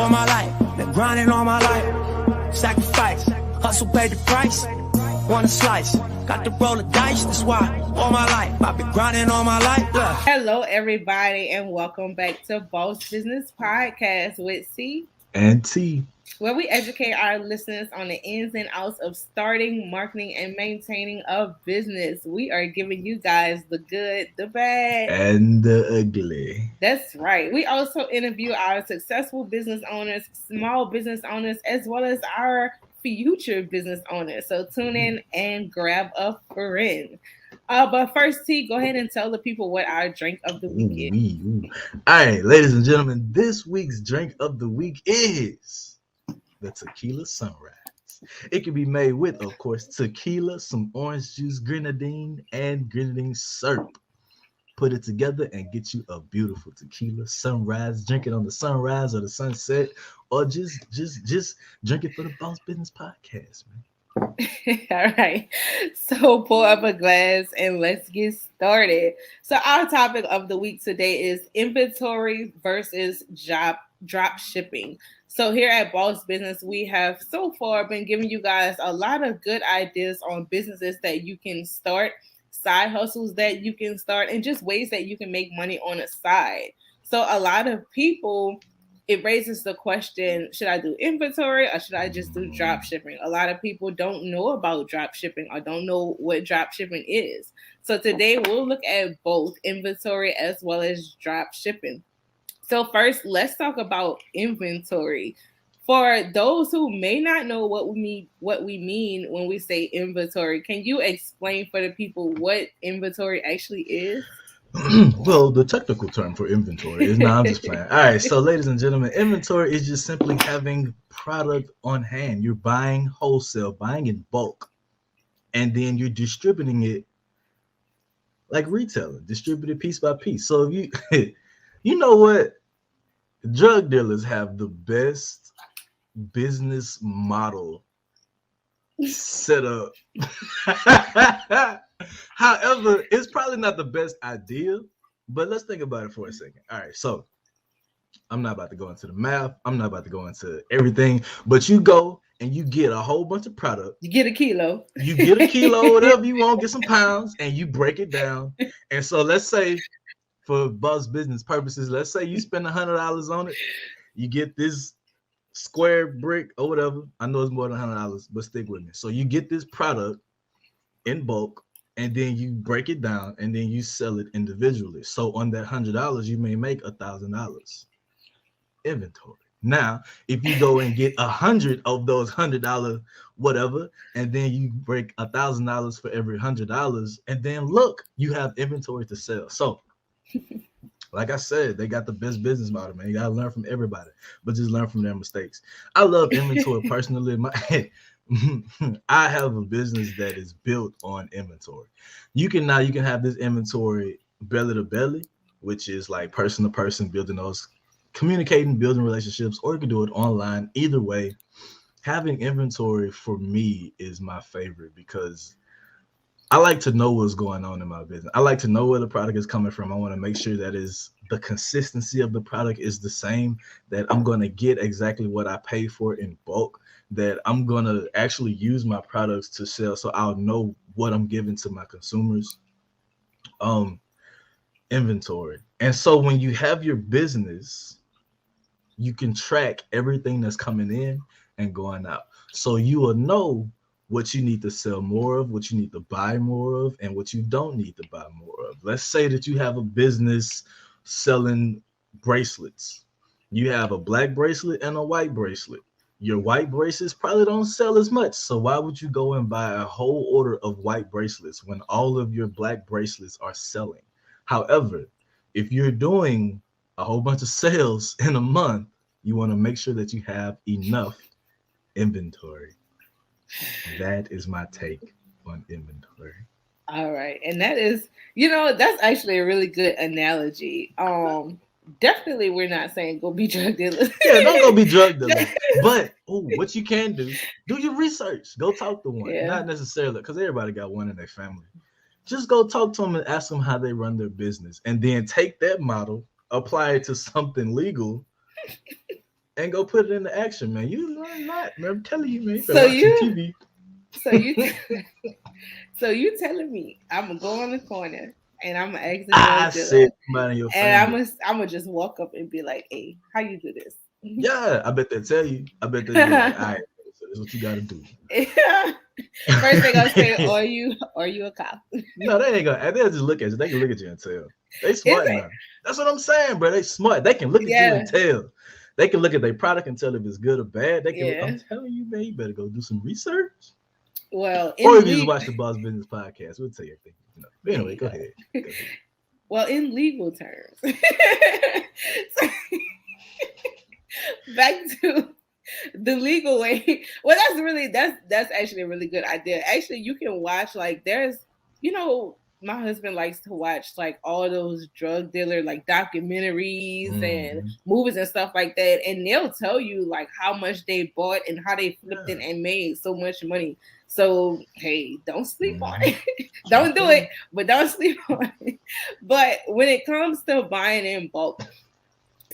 all my life, been grinding all my life. Sacrifice, hustle paid the price. Want a slice, got to roll the dice. That's why all my life I've been grinding all my life. Look. Hello, everybody, and welcome back to Boss Business Podcast with C and T, where we educate our listeners on the ins and outs of starting, marketing, and maintaining a business. We are giving you guys the good, the bad, and the ugly. That's right. We also interview our successful business owners, small business owners, as well as our future business owners. So tune in and grab a friend. But first, T, go ahead and tell the people what our drink of the week is. All right, ladies and gentlemen, this week's drink of the week is the Tequila Sunrise. It can be made with, of course, tequila, some orange juice, grenadine, and grenadine syrup. Put it together and get you a beautiful tequila sunrise. Drink it on the sunrise or the sunset, or just drink it for the Boss Business Podcast, man. All right. So pour up a glass and let's get started. So our topic of the week today is inventory versus drop shipping. So here at Boss Business, we have so far been giving you guys a lot of good ideas on businesses that you can start, side hustles that you can start, and just ways that you can make money on the side. So a lot of people, it raises the question, should I do inventory or should I just do drop shipping? A lot of people don't know about drop shipping or don't know what drop shipping is. So today we'll look at both inventory as well as drop shipping. So first, let's talk about inventory. For those who may not know what we mean when we say inventory, can you explain for the people what inventory actually is? Well, the technical term for inventory is I'm just playing. All right, so ladies and gentlemen, inventory is just simply having product on hand. You're buying wholesale, buying in bulk, and then you're distributing it like retailing, distributed piece by piece. So if you know what? Drug dealers have the best business model set up. However, it's probably not the best idea, but let's think about it for a second. All right, so I'm not about to go into the math. I'm not about to go into everything, but you go and you get a whole bunch of product. You get a kilo. You get a kilo, whatever you want, get some pounds, and you break it down. And so let's say, for Boss Business purposes, let's say you spend $100 on it. You get this square brick or whatever. I know it's more than $100, but stick with me. So you get this product in bulk, and then you break it down, and then you sell it individually. So on that $100, you may make $1,000 inventory. Now, if you go and get 100 of those $100 whatever, and then you break $1,000 for every $100, and then look, you have inventory to sell. So like I said, they got the best business model, man. You gotta learn from everybody, but just learn from their mistakes. I love inventory personally. I have a business that is built on inventory. You can have this inventory belly to belly, which is like person to person, building those, communicating, building relationships, or you can do it online. Either way, having inventory for me is my favorite because I like to know what's going on in my business. I like to know where the product is coming from. I want to make sure that the consistency of the product is the same, that I'm going to get exactly what I pay for in bulk, that I'm going to actually use my products to sell, so I'll know what I'm giving to my consumers. Inventory. And so when you have your business, you can track everything that's coming in and going out. So you will know what you need to sell more of, what you need to buy more of, and what you don't need to buy more of. Let's say that you have a business selling bracelets. You have a black bracelet and a white bracelet. Your white bracelets probably don't sell as much. So why would you go and buy a whole order of white bracelets when all of your black bracelets are selling? However, if you're doing a whole bunch of sales in a month, you want to make sure that you have enough inventory. That is my take on inventory. All right. And that is, that's actually a really good analogy. Definitely we're not saying go be drug dealers. Yeah, don't go be drug dealers. But what you can do your research. Go talk to one. Yeah. Not necessarily, because everybody got one in their family. Just go talk to them and ask them how they run their business. And then take that model, apply it to something legal, and go put it into action, man. You learn a lot, man. I'm telling you, man. You better So watch some you, TV. so you, so you telling me I'm gonna go on the corner and I'm gonna ask the I drug dealer, said somebody in your and family. I'm gonna just walk up and be like, "Hey, how you do this?" Yeah, I bet they'll tell you. I bet they'll be like, all right, so this is what you got to do. First they gonna say, are you a cop?" No, they ain't gonna. They'll just look at you. They can look at you and tell. They Is smart it? now. That's what I'm saying, bro. They smart. They can look at you Yeah, and tell. They can look at their product and tell if it's good or bad. They can. yeah. I'm telling you, man. You better go do some research. Well, Or in if you just legal, watch the Boss Business podcast, we'll tell you everything. You know. But there anyway, you go go. ahead. Go ahead. Well, in legal terms, so, back to the legal way. Well, that's actually a really good idea. Actually, you can watch like there's my husband likes to watch like all those drug dealer like documentaries and Mhm. movies and stuff like that, and they'll tell you like how much they bought and how they flipped it Yeah. and made so much money. So hey, don't sleep on Mhm. it. Don't do Okay. it, but don't sleep on it. But when it comes to buying in bulk,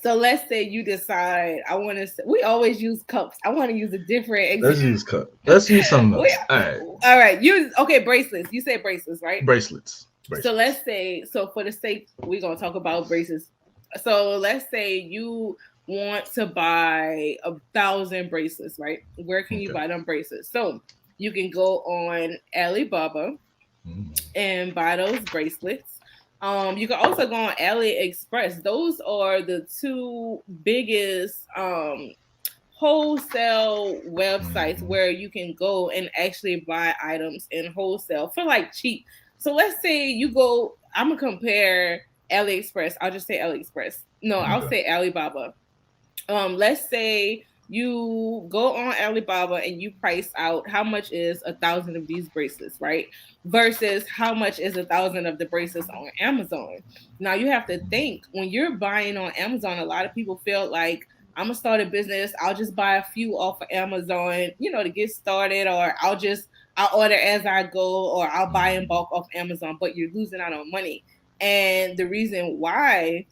so let's say you decide I want to. We always use cups. I want to use a different Let's example. use cup. Let's use something else. All right. All right. Use bracelets. You said bracelets, right? Bracelets. So Bracelets. let's say, so for the sake, we're gonna talk about bracelets. So let's say you want to buy 1,000 bracelets, right? Where can you Okay. buy them bracelets? So you can go on Alibaba Mhm. and buy those bracelets. You can also go on AliExpress. Those are the two biggest wholesale websites Mhm. where you can go and actually buy items in wholesale for like cheap. So let's say you go, I'm gonna compare AliExpress. I'll just say AliExpress. No, I'll Okay. say Alibaba. Let's say you go on Alibaba and you price out how much is 1,000 of these bracelets, right? Versus how much is 1,000 of the bracelets on Amazon. Now you have to think when you're buying on Amazon, a lot of people feel like I'm gonna start a business. I'll just buy a few off of Amazon, to get started, or I'll order as I go, or I'll buy in bulk off Amazon. But you're losing out on money, and the reason why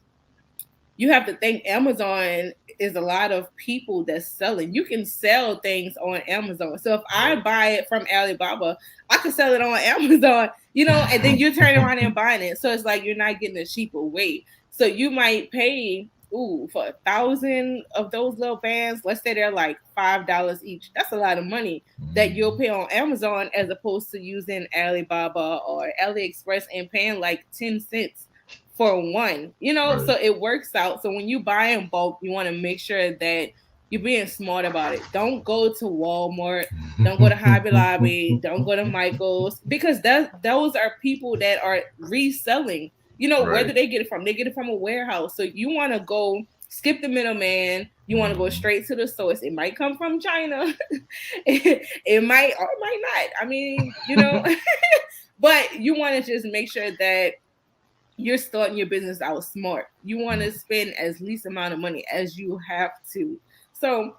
you have to think Amazon is a lot of people that's selling. You can sell things on Amazon. So if I buy it from Alibaba, I can sell it on Amazon, and then you turn around and buying it. So it's like you're not getting a cheaper weight. So you might pay for 1,000 of those little bands. Let's say they're like $5 each. That's a lot of money that you'll pay on Amazon as opposed to using Alibaba or AliExpress and paying like 10 cents for one, Right. so it works out. So when you buy in bulk, you want to make sure that you're being smart about it. Don't go to Walmart, don't go to Hobby Lobby, don't go to Michael's, because those are people that are reselling, where do Right. they get it from? They get it from a warehouse. So you want to go skip the middleman. You want to go Mhm. straight to the source. It might come from China. It might or it might not. I mean, but you want to just make sure that you're starting your business out smart. You want to spend as least amount of money as you have to. So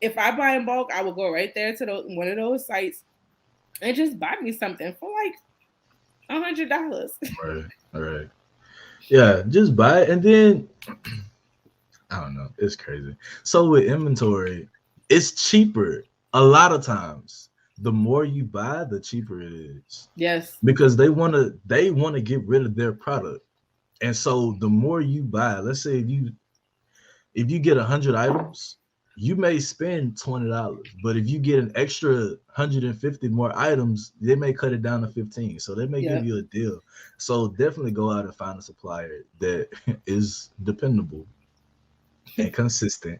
if I buy in bulk, I will go right there to one of those sites and just buy me something for like $100. Right. All right. Yeah, just buy it and then I don't know. It's crazy. So with inventory, it's cheaper a lot of times. The more you buy, the cheaper it is Yes. because they want to get rid of their product. And so the more you buy, let's say if you get 100 items, you may spend $20, but if you get an extra 150 more items, they may cut it down to 15. So they may give Yep. you a deal. So definitely go out and find a supplier that is dependable and consistent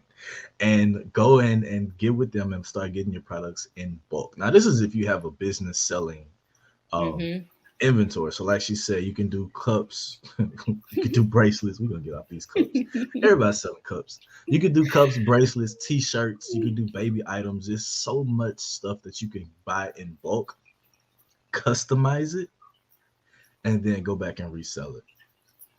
and go in and get with them and start getting your products in bulk. Now, this is if you have a business selling um Mm-hmm. inventory. So like she said, you can do cups, you can do bracelets. We're gonna get off these cups. Everybody's selling cups. You can do cups, bracelets, t-shirts, you can do baby items. There's so much stuff that you can buy in bulk, customize it, and then go back and resell it.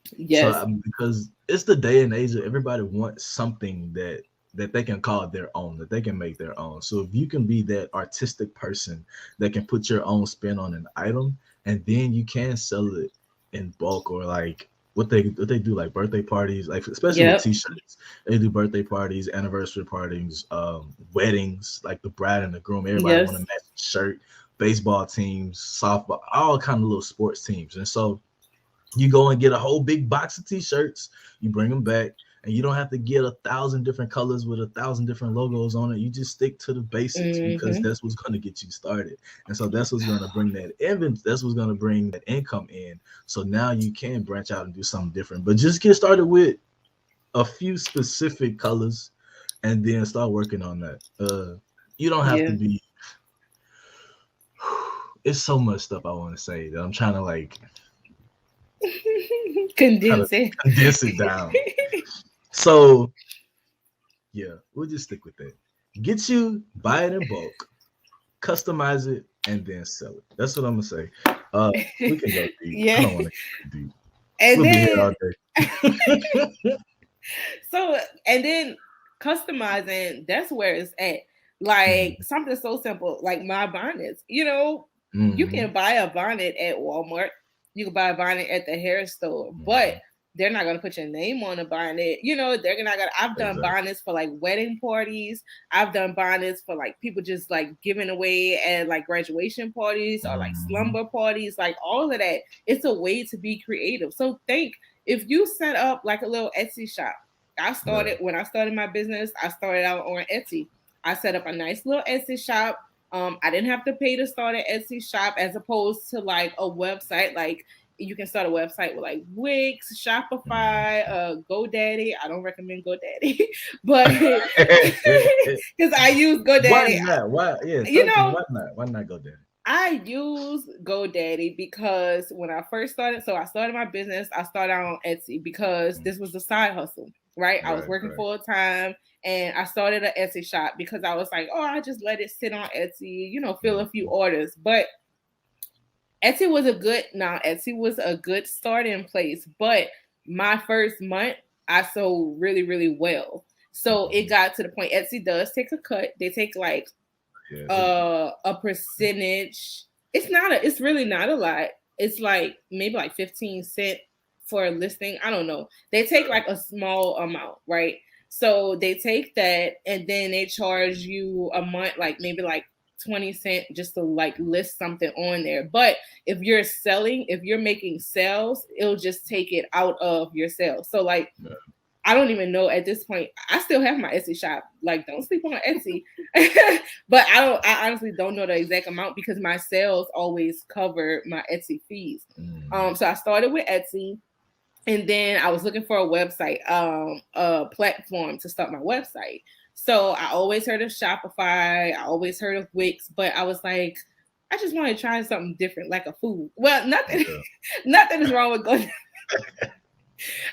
So Yes. because it's the day and age that everybody wants something that they can call their own, that they can make their own. So if you can be that artistic person that can put your own spin on an item, and then you can sell it in bulk or like what they do, like birthday parties, like especially with Yep. t-shirts. They do birthday parties, anniversary parties, weddings, like the bride and the groom, everybody want to Yes. match the shirt, baseball teams, softball, all kind of little sports teams. And so you go and get a whole big box of t-shirts, you bring them back, and you don't have to get 1,000 different colors with 1,000 different logos on it. You just stick to the basics because Mm-hmm. that's what's going to get you started. And so that's what's going to bring that that's what's going to bring that income in. So now you can branch out and do something different, but just get started with a few specific colors and then start working on that. You don't have to Yeah. be it's so much stuff I want to say that I'm trying to like kind of Condense it. condense it down. So yeah, we'll just stick with that. Get you, buy it in bulk, customize it, and then sell it. That's what I'm gonna say. We can go deep. I Yeah. don't want to go deep. And We'll be here then all day. so and then customizing, that's where it's at. Like Mhm. something so simple, like my bonnets. You know, you Mhm. can buy a bonnet at Walmart, you can buy a bonnet at the hair store, but Mhm. they're not gonna put your name on the bonnet. You know, they're not gonna. I've done Exactly. bonnets for like wedding parties. I've done bonnets for like people just like giving away at like graduation parties or like Mhm. slumber parties, like all of that. It's a way to be creative. So think if you set up like a little Etsy shop. Yeah. When I started my business, I started out on Etsy. I set up a nice little Etsy shop. I didn't have to pay to start an Etsy shop as opposed to like a website. Like you can start a website with like Wix, Shopify, Mhm. GoDaddy. I don't recommend GoDaddy, but because I use Why GoDaddy, not? Why? Yeah, you talk to me. know, Why not? Why not go there? I use GoDaddy because when I first started, so I started my business, I started out on Etsy because this was a side hustle, right? I was Right, working right. full time and I started an Etsy shop because I was like, oh, I just let it sit on Etsy, fill a few Mhm. orders. But Etsy was a good starting place, but my first month I sold really, really well. So it Mhm. got to the point Etsy does take a cut. They take like Yeah, they do. a percentage. It's really not a lot. It's like maybe like 15 cents for a listing. I don't know. They take like a small amount, right? So they take that and then they charge you a month, like maybe like 20 cents just to like list something on there. But if you're making sales, it'll just take it out of your sales. So like Yeah. I don't even know at this point. I still have my Etsy shop. Like, don't sleep on Etsy. But I honestly don't know the exact amount because my sales always cover my Etsy fees. Mhm. So I started with Etsy, and then I was looking for a website, a platform to start my website. So I always heard of Shopify. I always heard of Wix, but I was like, I just want to try something different, like a food. Well, nothing, Yeah. nothing is wrong with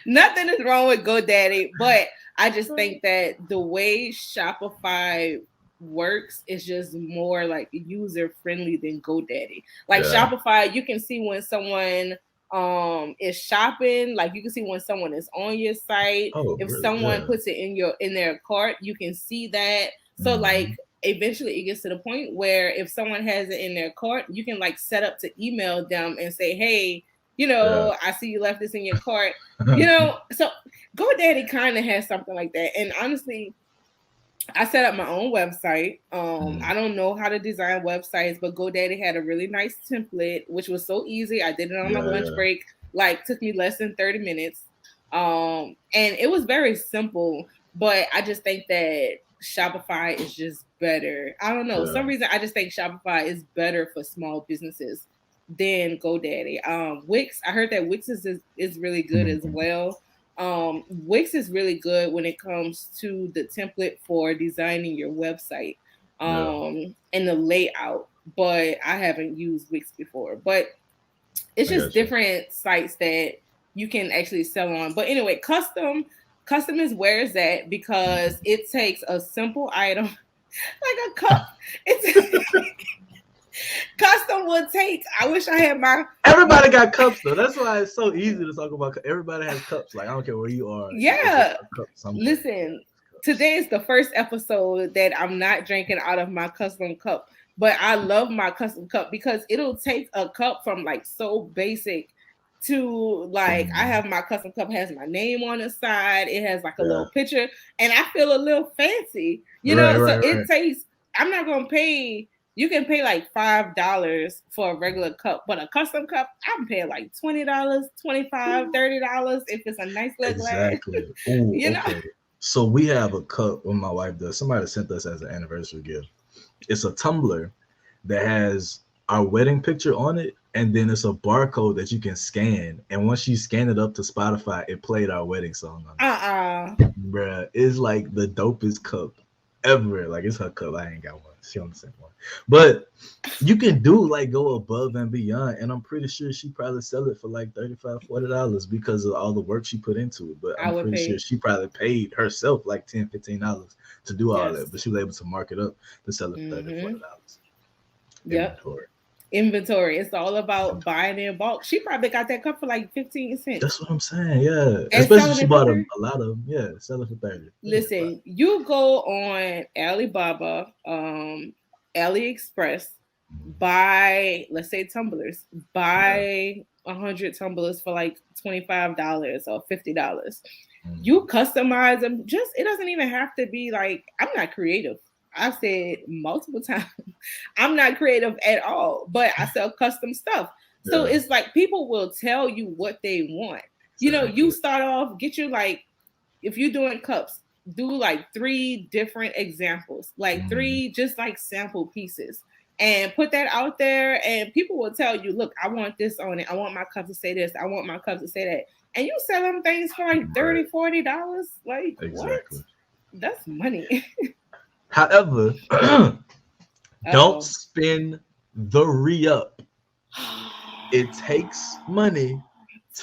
Nothing is wrong with GoDaddy, but I just think that the way Shopify works is just more like user friendly than GoDaddy. Like Yeah. Shopify, you can see when someone is shopping, like you can see when someone is on your site. Oh, If really? someone Yeah. puts it in their cart, you can see that. So like Mhm. eventually it gets to the point where if someone has it in their cart, you can like set up to email them and say, hey, Yeah. I see you left this in your cart. So GoDaddy kind of has something like that. And honestly, I set up my own website. Mhm. I don't know how to design websites, but GoDaddy had a really nice template, which was so easy. I did it on my Yeah, lunch yeah, break, like took me less than 30 minutes. And it was very simple, but I just think that Shopify is just better. I don't know. yeah. Some reason I just think Shopify is better for small businesses than GoDaddy. Wix, I heard that Wix is really good as Mhm. well. Wix is really good when it comes to the template for designing your website Yeah, and the layout. But I haven't used Wix before. But it's I just got you. different sites that you can actually sell on. But anyway, custom is where it's at because Mhm. it takes a simple item like a cup. It's custom would take. I wish I had my Everybody got cups though. That's why it's so easy to talk about. Everybody has cups. Like I don't care where you are. It's a yeah. cup somewhere. Listen, Yeah, cups. today is the first episode that I'm not drinking out of my custom cup, but I love my custom cup because it'll take a cup from like so basic. to like I have my custom cup has my name on the side. It has like a Yeah. little picture, and I feel a little fancy, you Right, know. So right, it right. takes. I'm not gonna pay. You can pay like $5 for a regular cup, but a custom cup, I'm paying like $20, $25, $30 if it's a nice little glass. Exactly. Oh, You know. okay. So we have a cup when my wife does. Somebody sent us as an anniversary gift. It's a tumbler that has our wedding picture on it, and then it's a barcode that you can scan. And once you scan it up to Spotify, it played our wedding song on it. Bruh, it's like the dopest cup ever. Like it's her cup. I ain't got one. She on the same one. But you can do like go above and beyond, and I'm pretty sure she probably sell it for like $35, $40 because of all the work she put into it. But I I'm would pretty sure pay. she probably paid herself like $10, $15 to do all Yes. that, but she was able to mark it up to sell it for $30, $40. Yep. Inventory. Inventory. It's all about buying in bulk. She probably got that cup for like 15 cents. That's what I'm saying. Yeah, And especially if selling she it for bought 30. a lot of them. Yeah, sell it for 30. Listen, you go on Alibaba, AliExpress, buy, let's say tumblers, buy 100 tumblers for like $25 or $50. You customize them. Just it doesn't even have to be like I'm not creative. I've said multiple times, I'm not creative at all, but I sell custom stuff. So Yeah. it's like people will tell you what they want. You know, you start off, get you like, if you're doing cups, do like 3 different examples, like 3 just like sample pieces, and put that out there. And people will tell you, look, I want this on it. I want my cup to say this. I want my cup to say that. And you sell them things for like $30, $40. Like, Exactly. what? That's money. However, don't spend the re-up. It takes money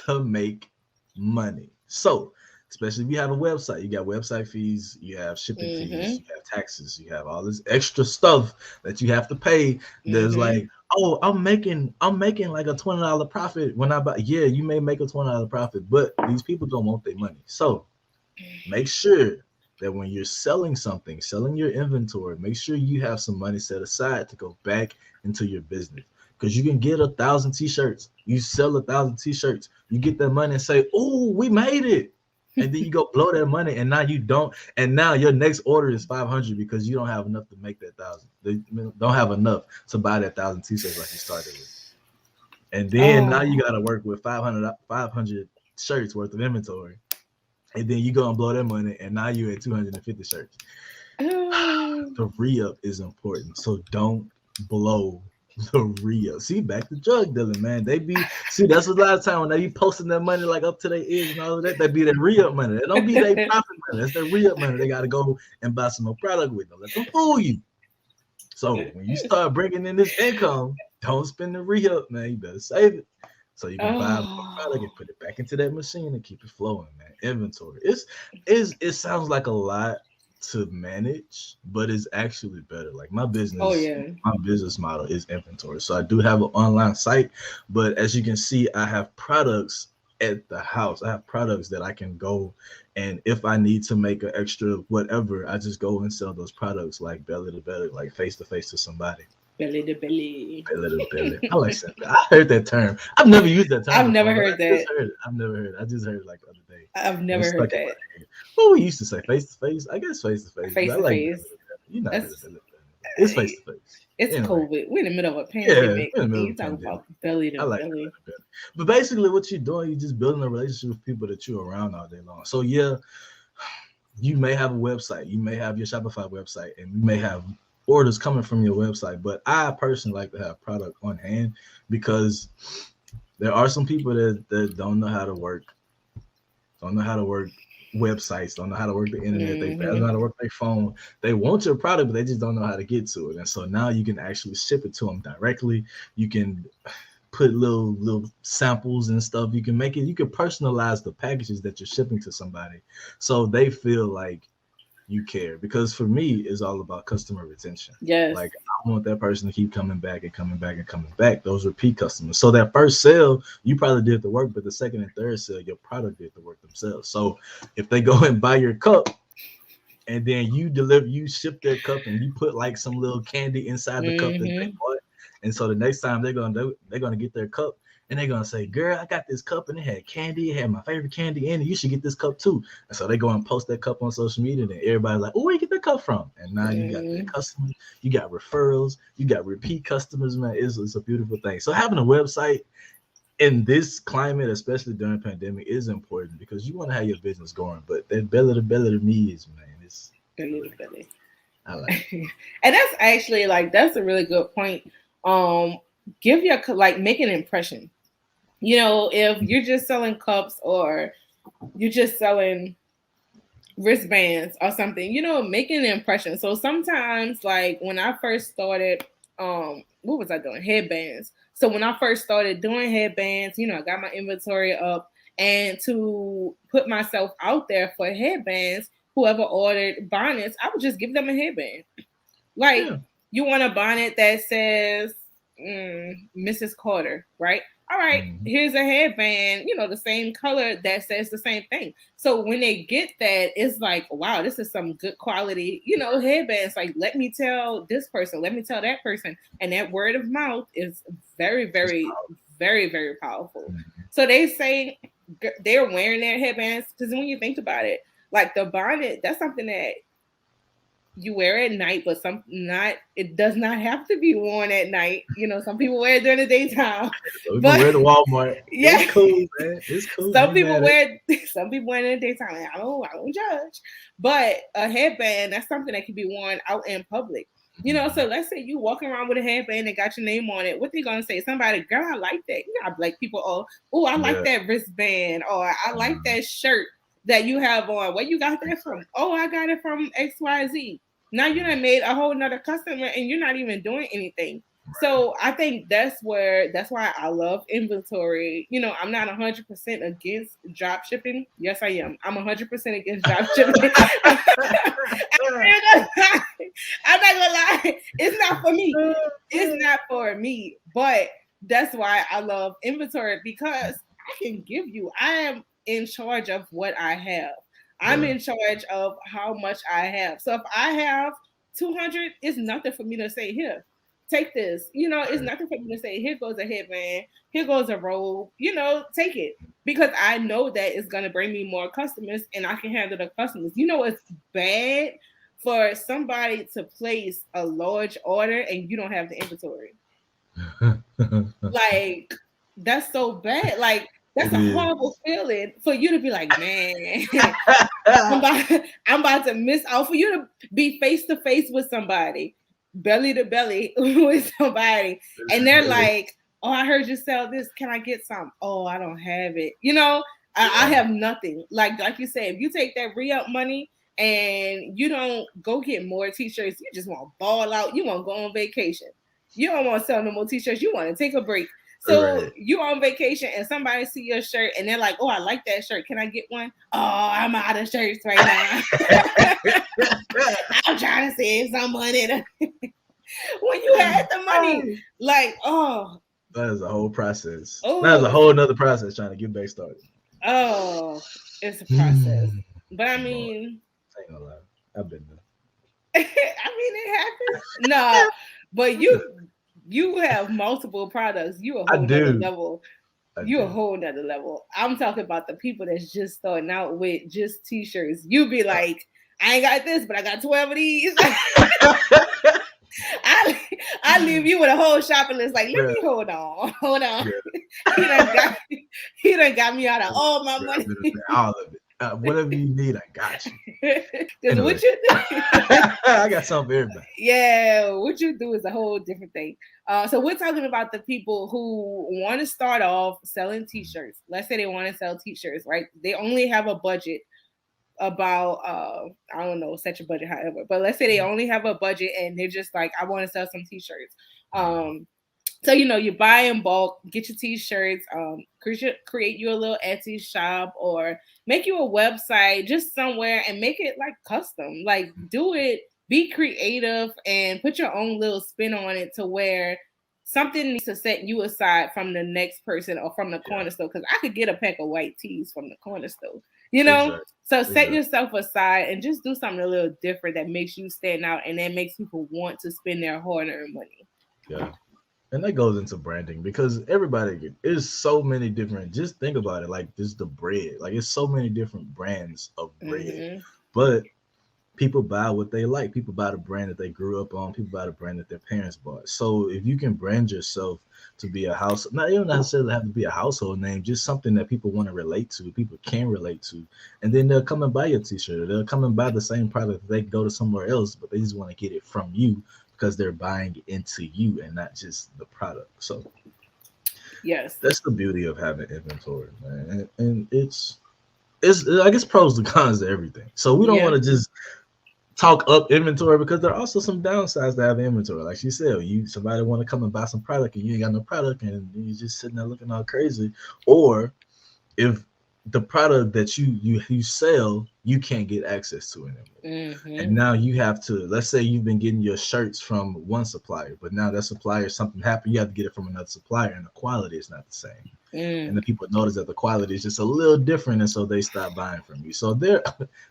to make money. So, especially if you have a website, you got website fees, you have shipping fees, you have taxes, you have all this extra stuff that you have to pay. There's like, oh, I'm making like a $20 profit when I buy. Yeah, you may make a $20 profit, but these people don't want their money. So make sure that when you're selling something, selling your inventory, make sure you have some money set aside to go back into your business. Because you can get 1,000 t-shirts, you sell 1,000 t-shirts, you get that money and say, oh, we made it. And then you go blow that money, and now you don't. And now your next order is 500 because you don't have enough to make that 1,000. They don't have enough to buy that 1,000 t-shirts like you started with. And then now you got to work with 500 shirts worth of inventory. And then you go and blow that money, and now you're at 250 shirts. The re-up is important, so don't blow the re-up. See, back to drug dealing, man. That's a lot of time when they be posting that money like up to their ears and all of that. They be that re-up money. That don't be their profit money. That's their re-up money. They got to go and buy some more product with them. Let them fool you. So when you start bringing in this income, don't spend the re-up, man. You better save it. So you can buy more product and put it back into that machine and keep it flowing, man. Inventory. It sounds like a lot to manage, but it's actually better. Like my business, my business model is inventory. So I do have an online site, but as you can see, I have products at the house. I have products that I can go, and if I need to make an extra whatever, I just go and sell those products like belly to belly, like face to face to somebody. Belly to belly. Belly to belly. I like that. I heard that term. I've never used that term. I've never heard that. I've never heard it. I just heard it like the other day. I've never heard that. What we used to say, face to face. I guess face to face. Face to face. You know, it's face to face. It's COVID. We're in the middle of a pandemic. Yeah, you talking about belly to belly. But basically, what you're doing, you're just building a relationship with people that you're around all day long. So yeah, you may have a website, you may have your Shopify website, and you may have orders coming from your website. But I personally like to have product on hand because there are some people that don't know how to work websites, don't know how to work the internet, they don't know how to work their phone. They want your product, but they just don't know how to get to it. And so now you can actually ship it to them directly. You can put little samples and stuff. You can personalize the packages that you're shipping to somebody so they feel like you care. Because for me, it's all about customer retention. Yes. Like I want that person to keep coming back and coming back and coming back. Those repeat customers. So that first sale, you probably did the work, but the second and third sale, your product did the work themselves. So if they go and buy your cup and then you ship their cup and you put like some little candy inside the cup that they bought, And so the next time they're gonna get their cup and they're gonna say, "Girl, I got this cup and it had candy. It had my favorite candy in it. You should get this cup too." And so they go and post that cup on social media, and everybody's like, "Oh, where you get that cup from?" And now you got that customer, you got referrals, you got repeat customers. Man, it's a beautiful thing. So having a website in this climate, especially during pandemic, is important because you want to have your business going. But that belly to me is, man, it's belly to belly. I like it. And that's actually like that's a really good point. Give your like make an impression. You know, if you're just selling cups or you're just selling wristbands or something, you know, making an impression. So sometimes, like when I first started, what was I doing? Headbands. So when I first started doing headbands, you know, I got my inventory up, and to put myself out there for headbands, whoever ordered bonnets, I would just give them a headband. Like, you want a bonnet that says Mrs. Carter, right? All right, here's a headband, you know, the same color that says the same thing. So when they get that, it's like, wow, this is some good quality, you know, headbands. Like, let me tell this person, let me tell that person. And that word of mouth is very, very, very, very powerful. So they say they're wearing their headbands because when you think about it, like the bonnet, that's something that you wear at night, but it does not have to be worn at night. You know, some people wear it during the daytime. So but wear the Walmart. Yeah, it's cool, man. It's cool. Some people wear it in the daytime. I don't judge. But a headband, that's something that can be worn out in public. You know, so let's say you walking around with a headband that got your name on it. What they gonna say? Somebody, girl, I like that. You know, like people, oh, I like that wristband, or I like that shirt that you have on. Where you got that from? Oh, I got it from XYZ. Now you done made a whole nother customer and you're not even doing anything. So I think that's why I love inventory. You know, I'm not 100% against drop shipping. Yes, I am. I'm 100% against drop shipping. I'm not gonna lie. It's not for me. It's not for me. But that's why I love inventory, because I am in charge of what I have. I'm in charge of how much I have. So if I have 200, it's nothing for me to say, here, take this. You know, it's nothing for me to say, here goes a headband, here goes a robe, you know, take it. Because I know that it's going to bring me more customers and I can handle the customers. You know, it's bad for somebody to place a large order and you don't have the inventory. Like, that's so bad. Like, that's a horrible feeling for you to be like, man, I'm about to miss out. For you to be face to face with somebody, belly to belly with somebody, and they're like, oh, I heard you sell this. Can I get some? Oh, I don't have it. You know, I have nothing. Like you said, if you take that re-up money and you don't go get more t-shirts, you just want to ball out. You want to go on vacation. You don't want to sell no more t-shirts. You want to take a break. So you on vacation and somebody see your shirt and they're like, oh, I like that shirt. Can I get one? Oh, I'm out of shirts right now. I'm trying to save some money. When you had the money, like, oh. That is a whole process. That is a whole nother process trying to get back started. Oh, it's a process. But I mean. I ain't gonna lie. I've been there. I mean, it happens. No, but you have multiple products. You a whole nother level. A whole nother level. I'm talking about the people that's just starting out with just t-shirts. You be like, I ain't got this, but I got 12 of these. I leave you with a whole shopping list. Like, let me hold on. Yeah. he done got me out of all my money. All of it. Whatever you need, I got you. Anyway. What you do? I got something for everybody. Yeah, what you do is a whole different thing. So we're talking about the people who want to start off selling t-shirts. Let's say they want to sell t-shirts, right? They only have a budget about I don't know, set your budget however, but let's say they only have a budget and they're just like, I want to sell some t-shirts. So, you know, you buy in bulk, get your t-shirts, create you a little Etsy shop or make you a website just somewhere and make it like custom. Like, do it, be creative and put your own little spin on it to where something needs to set you aside from the next person or from the corner store. Because I could get a pack of white tees from the corner store, you know? Exactly. So set yourself aside and just do something a little different that makes you stand out and that makes people want to spend their hard-earned money. Yeah. And that goes into branding because everybody is so many different. Just think about it, like just the bread. Like it's so many different brands of bread, Mm-hmm. but people buy what they like. People buy the brand that they grew up on. People buy the brand that their parents bought. So if you can brand yourself to be a house, not even necessarily have to be a household name, just something that people want to relate to, people can relate to, and then they'll come and buy your T-shirt. Or they'll come and buy the same product. They can go to somewhere else, but they just want to get it from you because they're buying into you and not just the product. So Yes. that's the beauty of having inventory, man. And it's I guess pros and cons to everything. So we don't Yeah. want to just talk up inventory because there are also some downsides to having inventory. Like she said, you somebody want to come and buy some product and you ain't got no product and you're just sitting there looking all crazy. Or if the product that you sell, you can't get access to anymore. And Mm-hmm. now you have to, let's say you've been getting your shirts from one supplier, but now that supplier, something happened, you have to get it from another supplier and the quality is not the same. And Mm. the people notice that the quality is just a little different, and so they stop buying from you. So there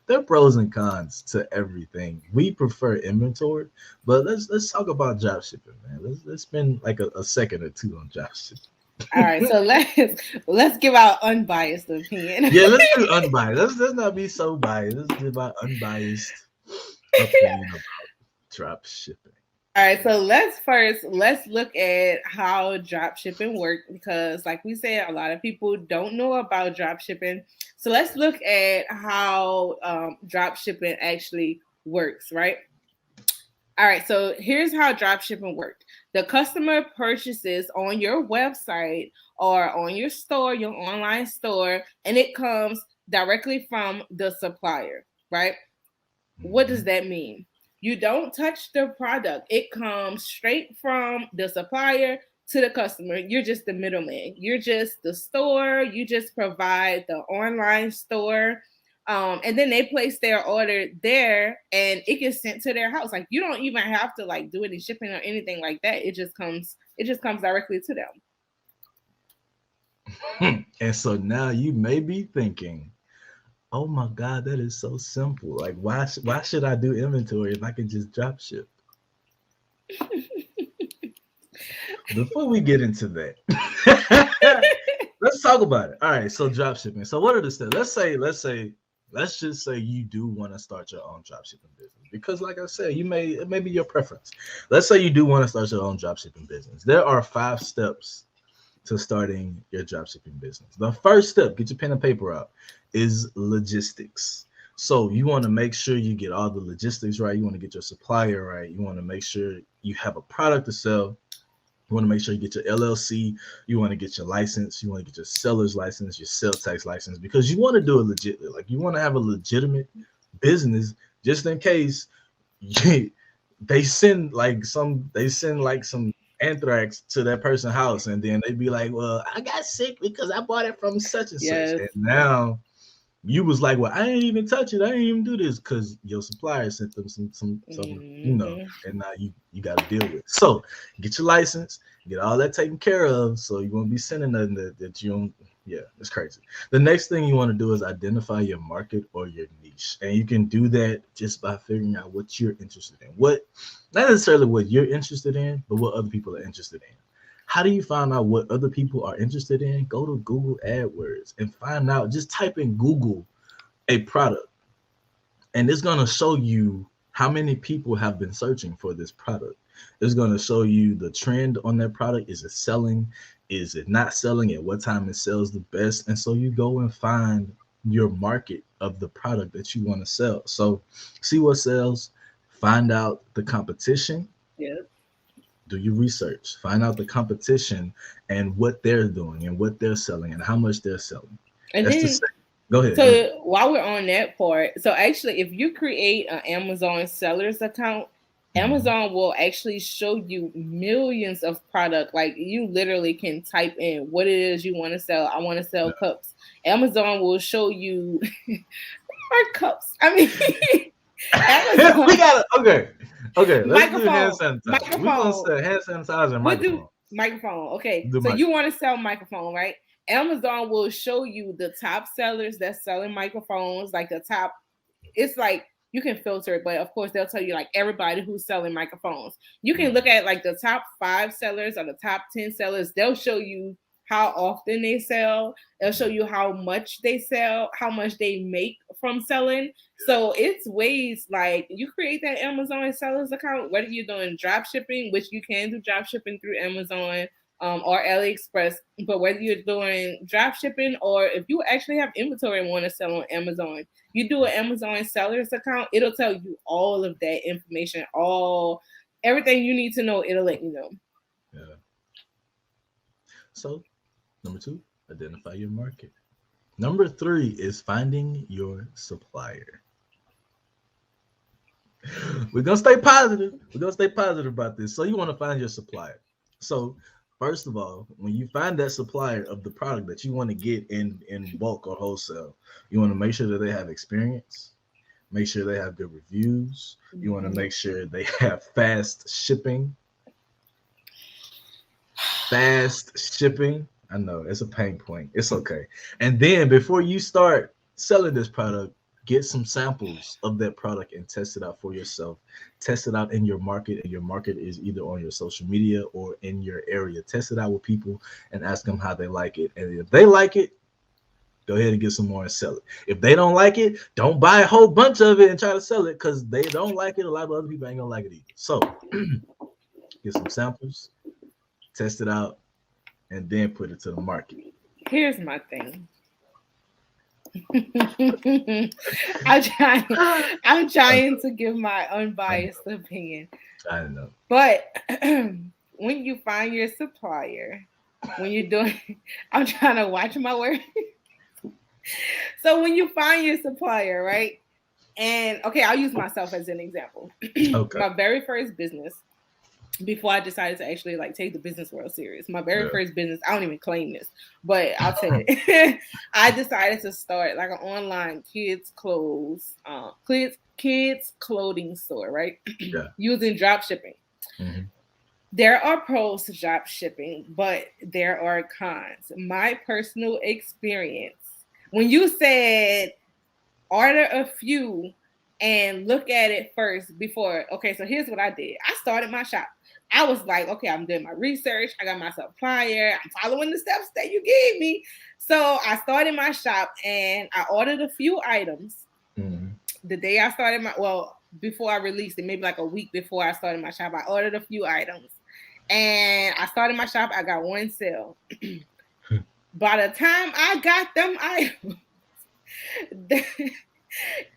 are pros and cons to everything. We prefer inventory, but let's talk about drop shipping, man. Let's spend like a second or two on drop shipping. All right, so let's give our unbiased opinion. Yeah, let's do unbiased. Let's not be so biased. Let's give our unbiased opinion about drop shipping. All right, so let's look at how drop shipping work because, like we said, a lot of people don't know about drop shipping. So let's look at how drop shipping actually works, right? All right, so here's how drop shipping works. The customer purchases on your website or on your store, your online store, and it comes directly from the supplier, right? What does Mhm. that mean? You don't touch the product. It comes straight from the supplier to the customer. You're just the middleman. You're just the store. You just provide the online store. And then they place their order there and it gets sent to their house. Like you don't even have to like do any shipping or anything like that. It just comes directly to them. And so now you may be thinking, oh my God, that is so simple. Like, why should I do inventory if I can just drop ship? Before we get into that, let's talk about it. All right, so drop shipping. So what are the steps? Let's just say you do want to start your own drop shipping business because, like I said, it may be your preference. Let's say you do want to start your own drop shipping business. There are 5 steps to starting your dropshipping business. The first step, get your pen and paper out, is logistics. So you want to make sure you get all the logistics right. You want to get your supplier right. You want to make sure you have a product to sell. You want to make sure you get your LLC. You want to get your license. You want to get your seller's license, your sales tax license, because you want to do it legitly. Like you want to have a legitimate business just in case they send like some anthrax to that person's house and then they be like, well, I got sick because I bought it from such and such. Yes. And now you was like, well, I ain't even touch it. I ain't even do this because your supplier sent them some, Mm-hmm. and now you got to deal with it. So get your license, get all that taken care of, so you won't be sending nothing that you don't. Yeah, it's crazy. The next thing you want to do is identify your market or your niche, and you can do that just by figuring out what you're interested in. What, not necessarily what you're interested in, but what other people are interested in. How do you find out what other people are interested in? Go to Google AdWords and find out. Just type in Google a product, and it's going to show you how many people have been searching for this product. It's going to show you the trend on that product. Is it selling? Is it not selling? At what time it sells the best? And so you go and find your market of the product that you want to sell. So see what sells, find out the competition, Yes. do your research, find out the competition and what they're doing and what they're selling and how much they're selling. And That's the then second. Go ahead. Go ahead. so while we're on that part, so actually, if you create an Amazon sellers account, Mhm. Amazon will actually show you millions of product. Like you literally can type in what it is you want to sell. I want to sell cups. Amazon will show you our cups. I mean, We Amazon got it. Okay. Okay. Let's do hand microphone, sanitizer. We're gonna microphone. say hand sanitizer and We'll do microphone. microphone. Okay. Do So you microphone. want to sell microphone, right? Amazon will show you the top sellers that's selling microphones, like the top. It's like you can filter it, but of course they'll tell you like everybody who's selling microphones. You can look at like the top 5 sellers or the top 10 sellers. They'll show you how often they sell. They'll show you how much they sell, how much they make from selling. So it's ways like you create that Amazon sellers account, whether you're doing drop shipping, which you can do drop shipping through Amazon or AliExpress, but whether you're doing drop shipping or if you actually have inventory and want to sell on Amazon, you do an Amazon sellers account, it'll tell you all of that information, everything you need to know, it'll let you know. Yeah. So, number 2, identify your market. Number 3 is finding your supplier. We're gonna stay positive. We're gonna stay positive about this. So you want to find your supplier. So first of all, when you find that supplier of the product that you want to get in bulk or wholesale, you want to make sure that they have experience, make sure they have good reviews. You want to make sure they have fast shipping. Fast shipping. I know it's a pain point. It's okay. And then before you start selling this product, get some samples of that product and test it out for yourself. Test it out in your market, and your market is either on your social media or in your area. Test it out with people and ask them how they like it. And if they like it, go ahead and get some more and sell it. If they don't like it, don't buy a whole bunch of it and try to sell it, because they don't like it. A lot of other people ain't gonna like it either. So get some samples, test it out, and then put it to the market. Here's my thing. I'm trying to give my unbiased opinion. I know. But when you find your supplier, when you're doing, I'm trying to watch my words. So when you find your supplier, right? And okay, I'll use myself as an example. Okay. My very first business, before I decided to actually like take the business world serious, my very first business, I don't even claim this, but I'll tell you, I decided to start like an online kids clothing store, right? Yeah. Using drop shipping. Mm-hmm. There are pros to drop shipping, but there are cons. My personal experience, when you said order a few and look at it first before, okay, so here's what I did. I started my shop. I was like, okay, I'm doing my research. I got my supplier. I'm following the steps that you gave me. So I started my shop and I ordered a few items. Mm-hmm. The day I started before I released it, maybe like a week before I started my shop, I ordered a few items. And I started my shop. I got one sale. By the time I got them items,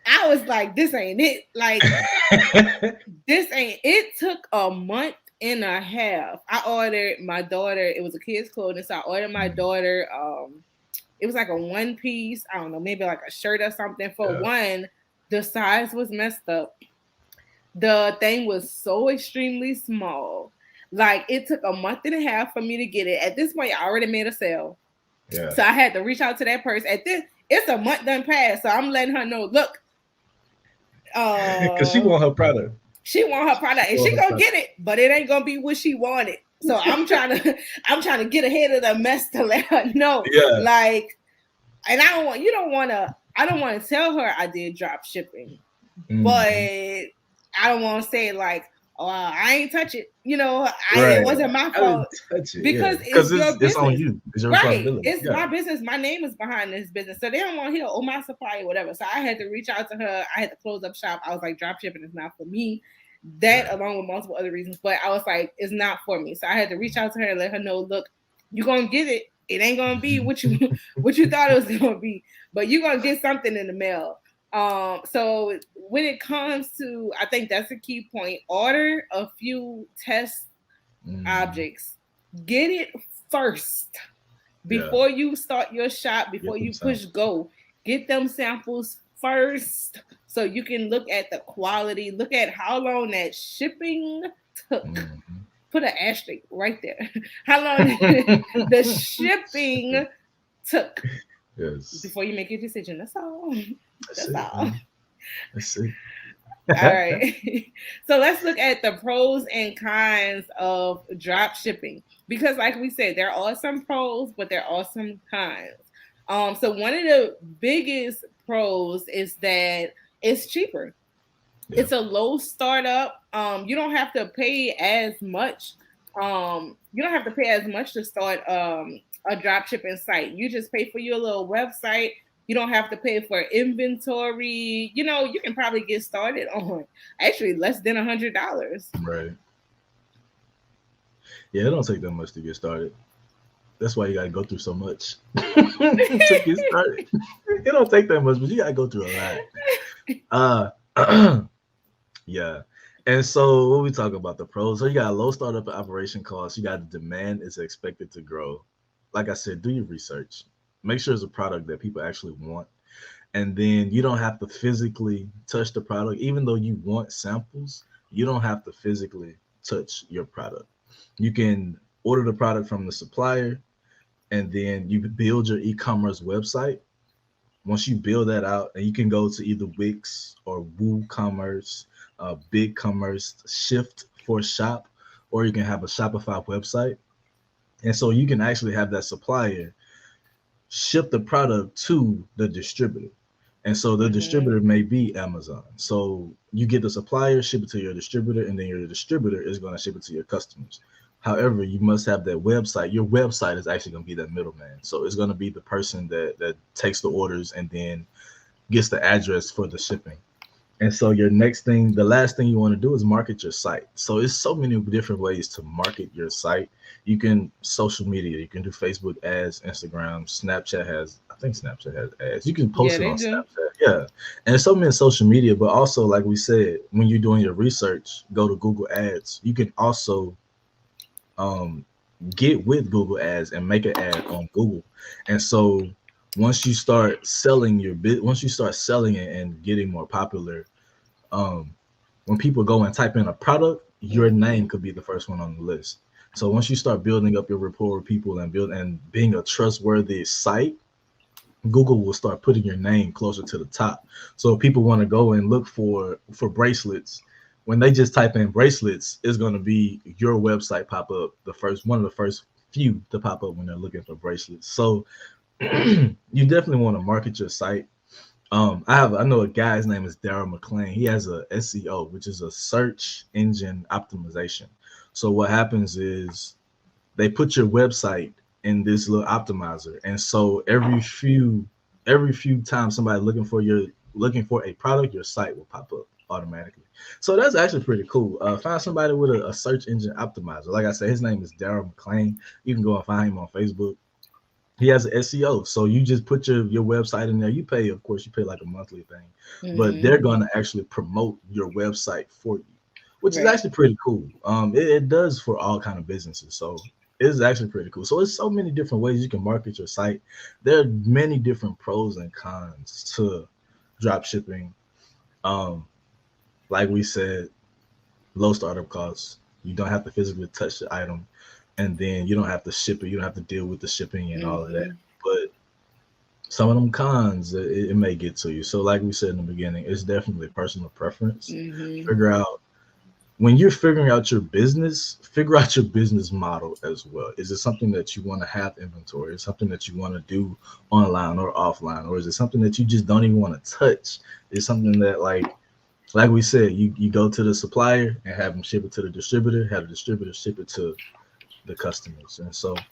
I was like, this ain't it. Like, this ain't it. Took a month and a half. I ordered my daughter, it was a kid's clothing, so I ordered my daughter, it was like a one piece, I don't know, maybe like a shirt or something. For one, the size was messed up. The thing was so extremely small. Like, it took a month and a half for me to get it. At this point, I already made a sale. Yeah. So I had to reach out to that person. It's a month done passed, so I'm letting her know, look. Because she want her product. She want her product, and she gonna get it, but it ain't gonna be what she wanted. So I'm trying to get ahead of the mess to let her know. Yeah. Like, and I don't want to tell her I did drop shipping, but I don't want to say like, oh, I ain't touch it. It wasn't my fault, because it's your business. It's on you. It's your responsibility. It's my business. My name is behind this business, so they don't want to hear, oh, my supplier, whatever. So I had to reach out to her. I had to close up shop. I was like, drop shipping is not for me. That along with multiple other reasons, but I was like, it's not for me. So I had to reach out to her and let her know, look, you're gonna get it. It ain't gonna be what you thought it was gonna be, but you're gonna get something in the mail. So when it comes to, I think that's a key point. Order a few test objects. Get it first before you start your shop, before you push go. Get them samples first so you can look at the quality, look at how long that shipping took. Put an asterisk right there. How long the shipping took before you make your decision. That's all. That's all. Let's see. All right. So let's look at the pros and cons of drop shipping, because like we said, there are some pros, but there are some cons. So one of the biggest pros is that it's cheaper. Yeah. It's a low startup. You don't have to pay as much. You don't have to pay as much to start a drop shipping site. You just pay for your little website. You don't have to pay for inventory. You know, you can probably get started on actually less than $100. Right. Yeah, it don't take that much to get started. That's why you gotta go through so much to get started. It don't take that much, but you gotta go through a lot. Yeah. And so what we talk about the pros. So you got low startup and operation costs. You got the demand is expected to grow. Like I said, do your research. Make sure it's a product that people actually want. And then you don't have to physically touch the product. Even though you want samples, you don't have to physically touch your product. You can order the product from the supplier and then you build your e-commerce website. Once you build that out, and you can go to either Wix or WooCommerce, BigCommerce, Shift for Shop, or you can have a Shopify website. And so you can actually have that supplier ship the product to the distributor. And so the Mm-hmm. distributor may be Amazon. So you get the supplier, ship it to your distributor, and then your distributor is going to ship it to your customers. However, you must have that website. Your website is actually going to be that middleman. So it's going to be the person that takes the orders and then gets the address for the shipping. And so your next thing, the last thing you want to do is market your site. So it's so many different ways to market your site. You can social media, you can do Facebook ads, Instagram, Snapchat has, I think Snapchat has ads. You can Yeah, post it they on do. Snapchat. Yeah. And there's so many social media, but also like we said, when you're doing your research, go to Google Ads. You can also um get with Google Ads and make an ad on Google. And so once you start selling it and getting more popular, um, when people go and type in a product, your Mm-hmm. name could be the first one on the list. So once you start building up your rapport with people and being a trustworthy site, Google will start putting your name closer to the top. So if people want to go and look for bracelets, when they just type in bracelets, it's going to be your website pop up the first one of the first few to pop up when they're looking for bracelets. So you definitely want to market your site. I know a guy. His name is Daryl McLean. He has a SEO, which is a search engine optimization. So what happens is they put your website in this little optimizer, and so every few times somebody looking for a product, your site will pop up automatically. So that's actually pretty cool. Find somebody with a search engine optimizer. Like I said, his name is Daryl McLean. You can go and find him on Facebook. He has an SEO. So you just put your website in there. You pay, of course, you pay like a monthly thing, but Mm-hmm. they're going to actually promote your website for you, which is Right. actually pretty cool. It does for all kind of businesses. So it's actually pretty cool. So it's so many different ways you can market your site. There are many different pros and cons to drop shipping. Um, like we said, low startup costs. You don't have to physically touch the item, and then you don't have to ship it. You don't have to deal with the shipping and all of that. Mm-hmm. But some of them cons, it may get to you. So, like we said in the beginning, it's definitely personal preference. Mm-hmm. Figure out when you're figuring out your business, figure out your business model as well. Is it something that you want to have inventory? Is it something that you want to do online or offline, or is it something that you just don't even want to touch? Is something that like we said, you go to the supplier and have them ship it to the distributor, have the distributor ship it to the customers, and so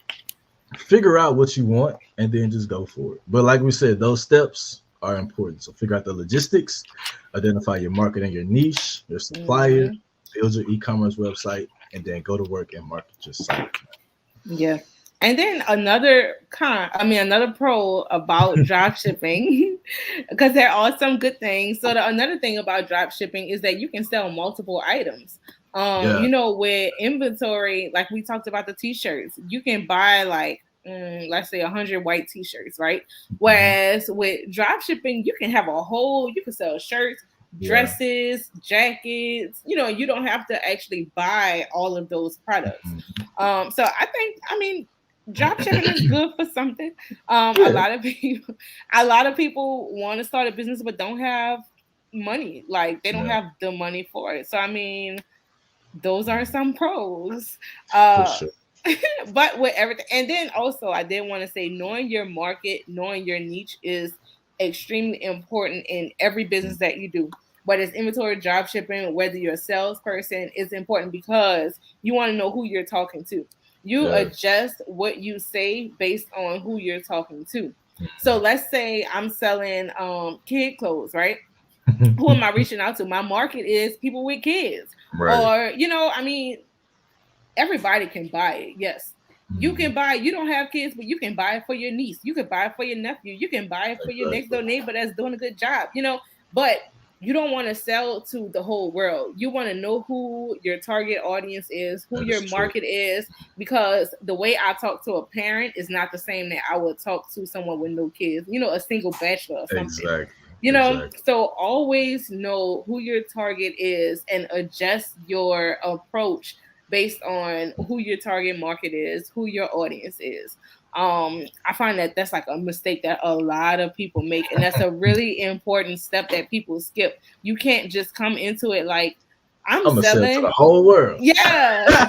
figure out what you want and then just go for it. But like we said, those steps are important. So figure out the logistics, identify your market and your niche, your supplier, Mm-hmm. build your e-commerce website, and then go to work and market your site. Yeah. And then another pro about drop shipping, because there are some good things. So another thing about drop shipping is that you can sell multiple items. Yeah, With inventory, like we talked about the t-shirts, you can buy like let's say 100 white t-shirts, right? mhm, Whereas with drop shipping, you can sell shirts, yeah, dresses, jackets. You don't have to actually buy all of those products. mhm. So I mean, drop shipping is good for something. A Yeah, lot of people, a lot of people want to start a business but don't have money. Like they don't yeah, have the money for it. So I mean, those are mhm, some pros. for Uh, sure. but with everything, and then also I did want to say, knowing your market, knowing your niche is extremely important in every Mm, business that you do. whether it's inventory, drop shipping, whether you're a salesperson, it's important because you want to know who you're talking to. You adjust what you say based on who you're talking to. So let's say I'm selling kid clothes, right? Who am I reaching out to? My market is people with kids. Or, I mean, everybody can buy it. Yes. You can buy, you don't have kids, but you can buy it for your niece. You can buy it for your nephew. You can buy it for your next door neighbor that's doing a good job, but you don't want to sell to the whole world. You want to know who your target audience is, who your market is, because the way I talk to a parent is not the same that I would talk to someone with no kids, a single bachelor or something. So always know who your target is and adjust your approach based on who your target market is, who your audience is. I find that that's like a mistake that a lot of people make, and that's a really important step that people skip. You can't just come into it like I'm selling to the whole world. Yeah,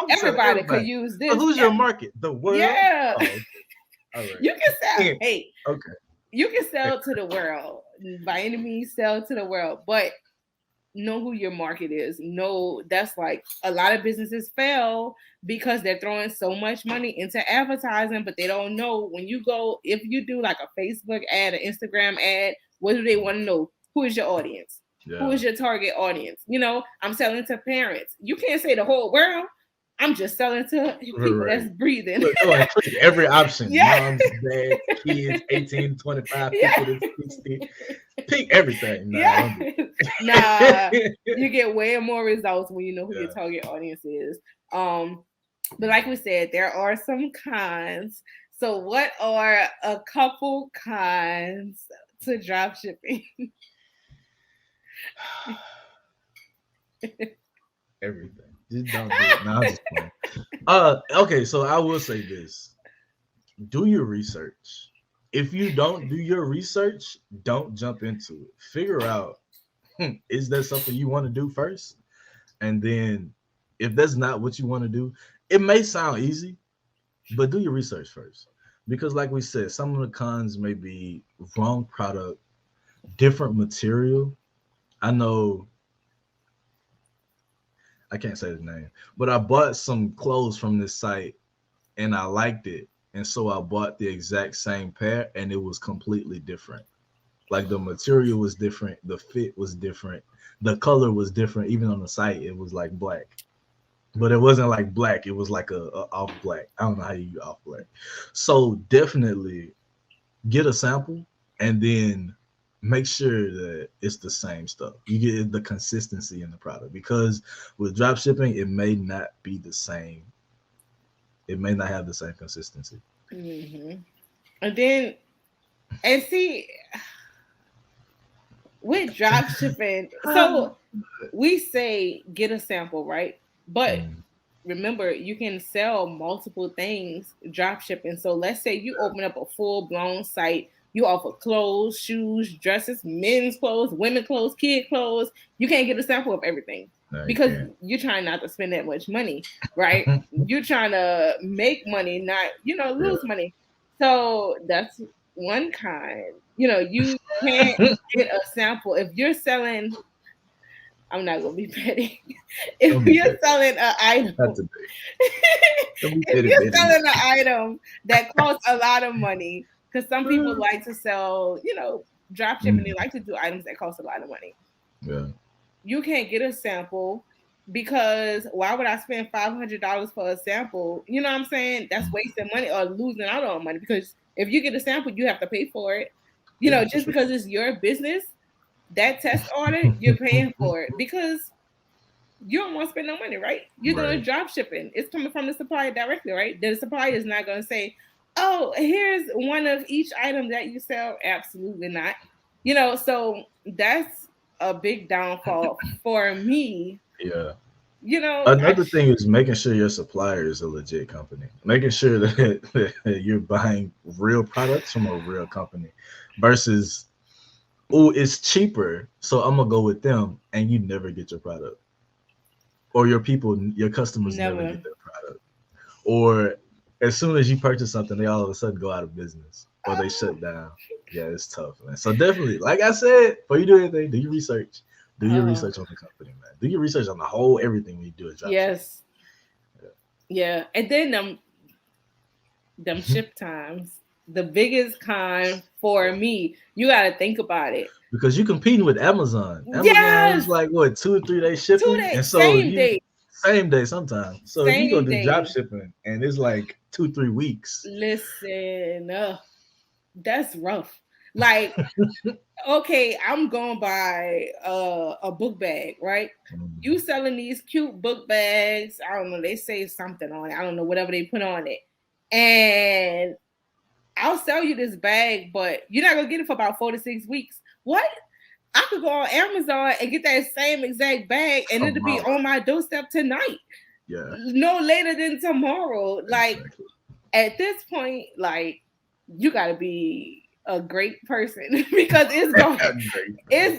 everybody could use this. So who's your market? The world. Yeah, all right. You can sell. Hey, okay. You can sell to the world. By any means, sell to the world, but know who your market is. No, that's like a lot of businesses fail because they're throwing so much money into advertising, but they don't know when you go, if you do like a Facebook ad, an Instagram ad, what do they want to know? Who is your audience? Yeah. Who is your target audience? I'm selling to parents. You can't say the whole world. I'm just selling to people that's breathing. Look, every option. Moms, dads, kids, 18 to 25, people to 60. Pick everything. Nah, you get way more results when you know who your target audience is. But like we said, there are some cons. So what are a couple cons to drop shipping? Everything. Just don't do it. No, I'm just playing. Okay, so I will say this. Do your research. If you don't do your research, don't jump into it. Figure out, is that something you want to do first? And then if that's not what you want to do, it may sound easy, but do your research first. Because like we said, some of the cons may be wrong product, different material. I know I can't say the name, but I bought some clothes from this site and I liked it. And so I bought the exact same pair and it was completely different. Like the material was different. The fit was different. The color was different. Even on the site, it was like black, but it wasn't like black. It was like a off black. I don't know how you use off black. So definitely get a sample and then make sure that it's the same stuff. You get the consistency in the product, because with drop shipping, it may not be the same. It may not have the same consistency. Mm-hmm. And see, with drop shipping, so we say get a sample, right? But remember, you can sell multiple things drop shipping. So let's say you open up a full-blown site. You offer clothes, shoes, dresses, men's clothes, women's clothes, kid clothes. You can't get a sample of everything because you're trying not to spend that much money, right? You're trying to make money, not, lose money. So that's one kind. You can't get a sample. If you're selling, I'm not going to be petty. If you're selling an item, if you're selling an item that costs a lot of money, because some people like to sell, drop shipping. They like to do items that cost a lot of money. Yeah. You can't get a sample because why would I spend $500 for a sample? You know what I'm saying? That's wasting money or losing out on money, because if you get a sample, you have to pay for it. Just because it's your business, that test order, you're paying for it because you don't want to spend no money, right? You're doing drop shipping. It's coming from the supplier directly, right? The supplier is not going to say, oh, here's one of each item that you sell. Absolutely not. So that's a big downfall for me. Yeah. Another thing is making sure your supplier is a legit company. Making sure that you're buying real products from a real company versus, oh, it's cheaper, so I'm going to go with them, and you never get your product. Or your customers never get their product. Or as soon as you purchase something, they all of a sudden go out of business or they shut down. Yeah, it's tough, man. So definitely, like I said, before you do anything, do your research. Do your research on the company, man. Do your research on the whole everything when you do a job. Yes. Yeah. And then them ship times. The biggest con for me, you got to think about it. Because you're competing with Amazon. Amazon is Yes. like what 2 or 3 day shipping, 2 days, and so same you day. same day sometimes. So if you Same gonna do drop day. shipping and it's like 2-3 weeks. Listen, that's rough. Like, okay, I'm going by a book bag, right? You selling these cute book bags. I don't know. They say something on it. I don't know, whatever they put on it. And I'll sell you this bag, but you're not going to get it for about 4 to 6 weeks. What? I could go on Amazon and get that same exact bag and it'll be on my doorstep tonight. Yeah. No later than tomorrow. Like, Exactly. At this point, like, you got to be a great person because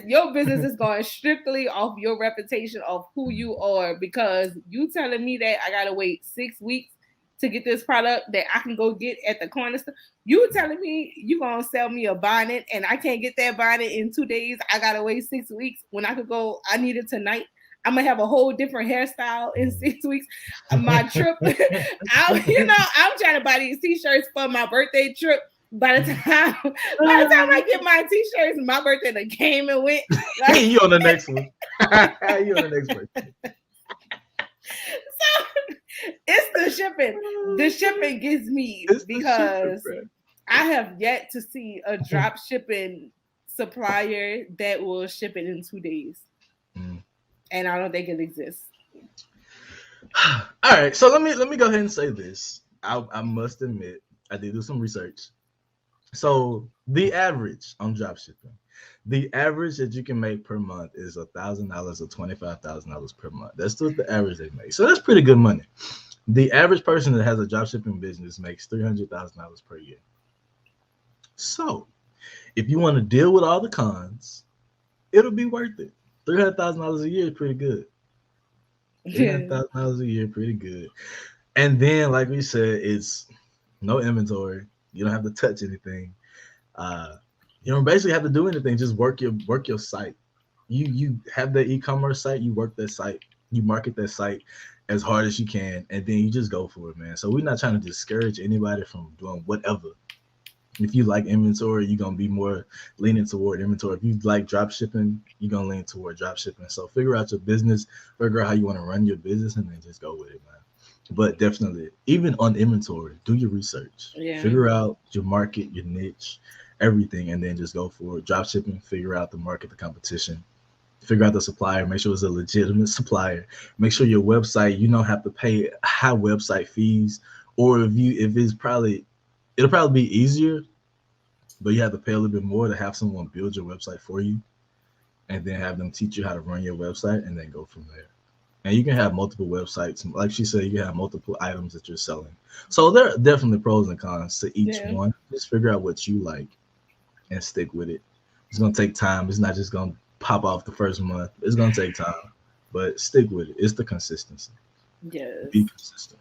your business is going strictly off your reputation of who you are, because you telling me that I gotta wait 6 weeks to get this product that I can go get at the corner store. You telling me you gonna sell me a bonnet and I can't get that bonnet in 2 days. I gotta wait 6 weeks when I could go, I need it tonight. I'm gonna have a whole different hairstyle in 6 weeks. My trip, I'm trying to buy these t-shirts for my birthday trip. By the time I get my t-shirts, my birthday that came and went. Like, you on the next one. You on the next one. So it's the shipping. The shipping gets me because I have yet to see a drop shipping supplier that will ship it in 2 days. And I don't think it exists. All right, so let me go ahead and say this. I must admit, I did do some research. So the average on dropshipping, the average that you can make per month is $1,000 or $25,000 per month. That's what the average they make. So that's pretty good money. The average person that has a dropshipping business makes $300,000 per year. So if you want to deal with all the cons, it'll be worth it. $300,000 a year is pretty good. $300,000 a year, pretty good. And then, like we said, it's no inventory. You don't have to touch anything. You don't basically have to do anything. Just work your site. You have that e-commerce site. You work that site. You market that site as hard as you can, and then you just go for it, man. So we're not trying to discourage anybody from doing whatever. If you like inventory, you're gonna be more leaning toward inventory. If you like drop shipping, you're gonna lean toward drop shipping. So figure out your business, figure out how you want to run your business, and then just go with it, man. But definitely, even on inventory, do your research. Yeah. Figure out your market, your niche, everything, and then just go for it. Drop shipping, figure out the market, the competition, figure out the supplier, make sure it's a legitimate supplier. Make sure your website, you don't have to pay high website fees, or it'll probably be easier, but you have to pay a little bit more to have someone build your website for you, and then have them teach you how to run your website, and then go from there. And you can have multiple websites. Like she said, you can have multiple items that you're selling. So there are definitely pros and cons to each one. Just figure out what you like and stick with it. It's going to take time. It's not just going to pop off the first month. It's going to take time, but stick with it. It's the consistency. Yes. Be consistent.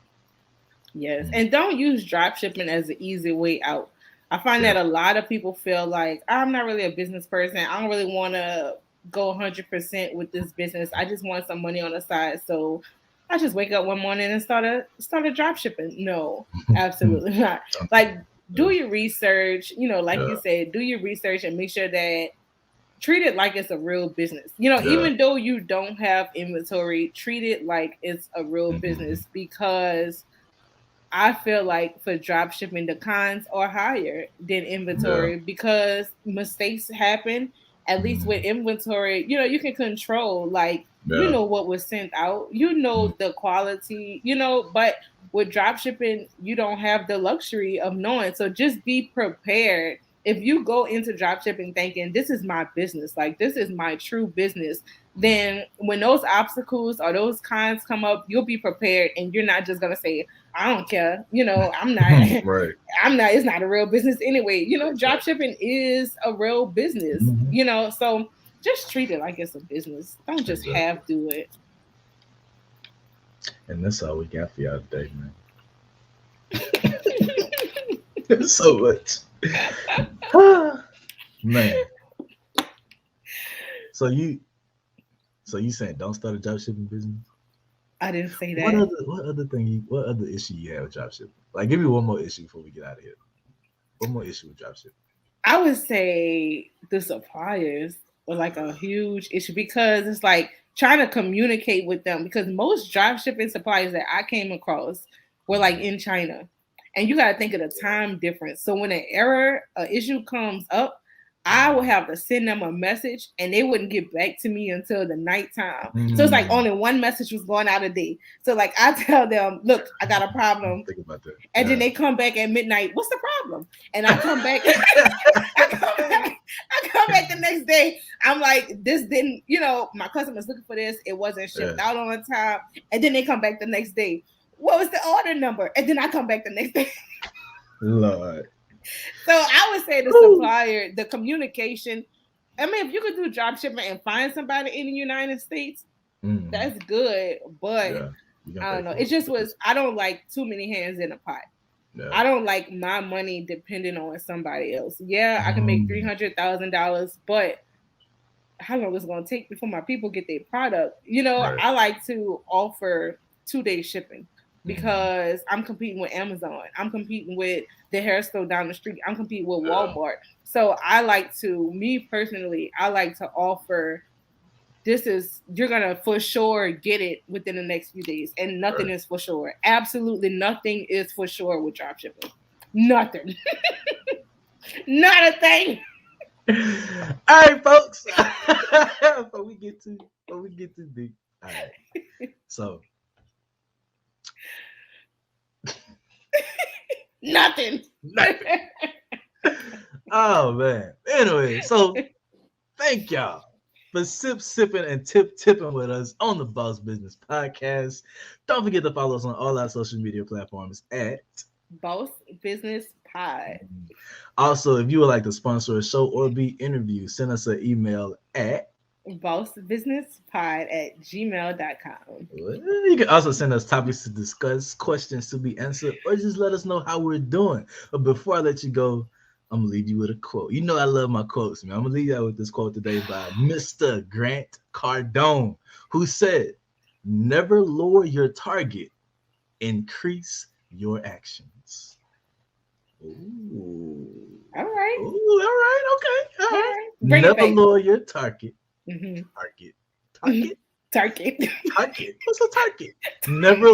Yes. And don't use drop shipping as an easy way out. I find that a lot of people feel like, I'm not really a business person. I don't really want to go 100% with this business. I just want some money on the side. So I just wake up one morning and start a drop shipping. No, absolutely not. Like, do your research, like you said, do your research and make sure that treat it like it's a real business. Even though you don't have inventory, treat it like it's a real business, because I feel like for drop shipping, the cons are higher than inventory because mistakes happen. At least with inventory, you can control, what was sent out, the quality, but with drop shipping, you don't have the luxury of knowing. So just be prepared. If you go into drop shipping thinking this is my business, like this is my true business, then when those obstacles or those cons come up, you'll be prepared, and you're not just gonna say, I don't care, I'm not right. It's not a real business anyway. Drop shipping is a real business, so just treat it like it's a business. Don't just half do it. And that's all we got for y'all today, man. So much. Man. So you saying don't start a drop shipping business? I didn't say that. What other issue you have with drop shipping? Like, give me one more issue before we get out of here. One more issue with drop shipping. I would say the suppliers were like a huge issue because it's like trying to communicate with them, because most drop shipping suppliers that I came across were like in China. And you got to think of the time difference. So when an issue comes up, I would have to send them a message and they wouldn't get back to me until the nighttime. So it's like only one message was going out a day. So like I tell them, look, I got a problem. Think about that. And then they come back at midnight. What's the problem? And I come back. I come back the next day. I'm like, this didn't, my customer's looking for this. It wasn't shipped out on time. And then they come back the next day. What was the order number? And then I come back the next day. Lord. So I would say the supplier, the communication. I mean, if you could do drop shipping and find somebody in the United States, that's good. But I don't know. It just was, I don't like too many hands in a pot. Yeah. I don't like my money depending on somebody else. Yeah, I can make $300,000, but how long is it going to take before my people get their product? I like to offer 2-day shipping. Because I'm competing with Amazon. I'm competing with the hair store down the street. I'm competing with Walmart. So I like to, me personally, I like to offer, you're going to for sure get it within the next few days. And nothing is for sure. Absolutely nothing is for sure with dropshipping. Nothing. Not a thing. All right, folks. Before we get too deep. All right. So. Nothing. Oh man. Anyway, so thank y'all for sipping and tipping with us on the Boss Business Podcast. Don't forget to follow us on all our social media platforms at Boss Business Pod. Also, if you would like to sponsor a show or be interviewed, send us an email at bossbusinesspod@gmail.com. You can also send us topics to discuss, questions to be answered, or just let us know how we're doing. But before I let you go, I'm gonna leave you with a quote. You know I love my quotes, man. I'm gonna leave you out with this quote today by Mr. Grant Cardone, who said, "Never lower your target, increase your actions." Ooh. All right. Ooh, all right. Okay. All right. Bring Never lower your target. Mm-hmm. Target. What's a target? Never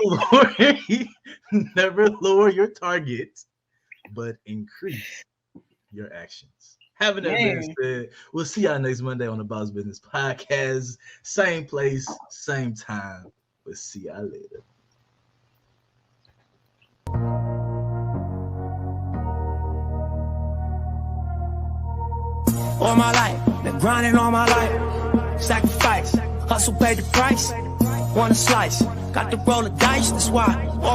lower your target, but increase your actions. Having that being said, we'll see y'all next Monday on the Boss Business Podcast. Same place, same time. We'll see y'all later. All my life, been grinding all my life. Sacrifice, hustle, pay the price. Want a slice, got to roll the dice, that's why. All